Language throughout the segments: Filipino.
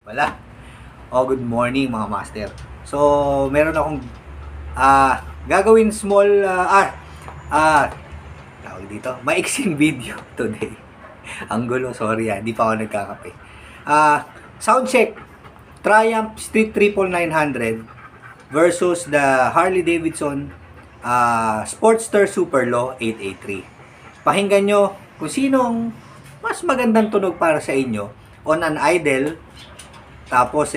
Wala. Good morning mga master. So, meron akong gagawin small tawag dito, maiksing video today. Ang gulo, sorry hindi pa ako nagkakape. Sound check. Triumph Street Triple 900 versus the Harley-Davidson Sportster Super Low 883. Pakinggan nyo kung sinong mas magandang tunog para sa inyo on an idle. Tapos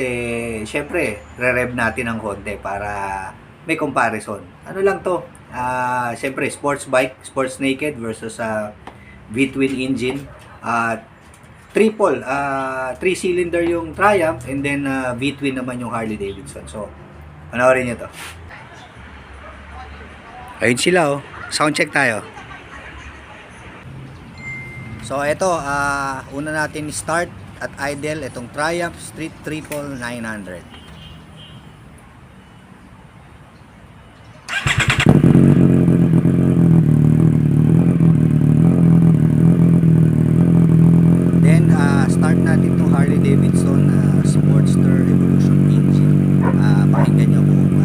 syempre, re-rev natin ng konti para may comparison. Ano lang to? Syempre, sports bike, sports naked versus V-twin engine. Triple, 3-cylinder yung Triumph and then V-twin naman yung Harley-Davidson. So, panoorin nyo to. Ayun sila Sound check tayo. So, ito, una natin start at idle itong Triumph Street Triple 900. Then start natin itong Harley-Davidson Sportster Evolution engine. Pakinggan nyo kung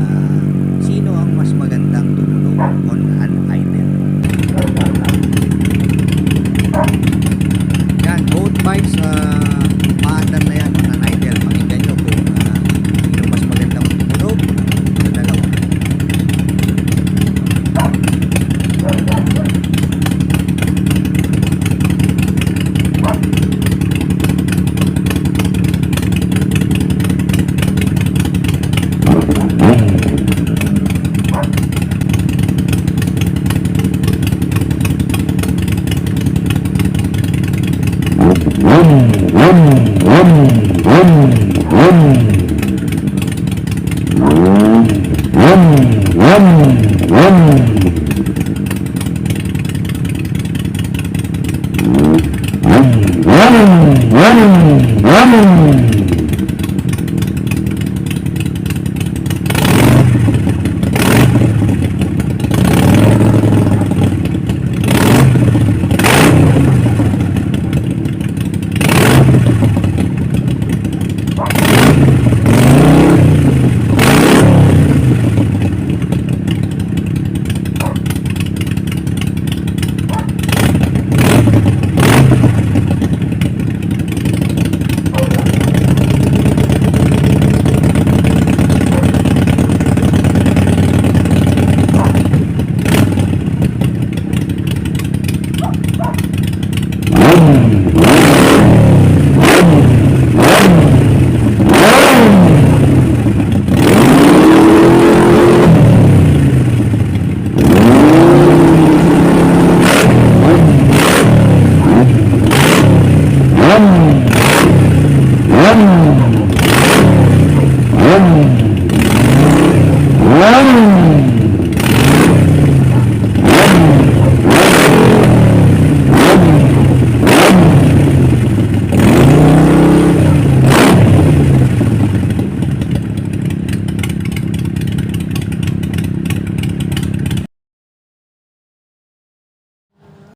sino ang mas magandang tumunog on an idle. Yan, both bikes maandan na yan on an idle. Pakinggan nyo kung sino mas magandang tumunog sa dalawa.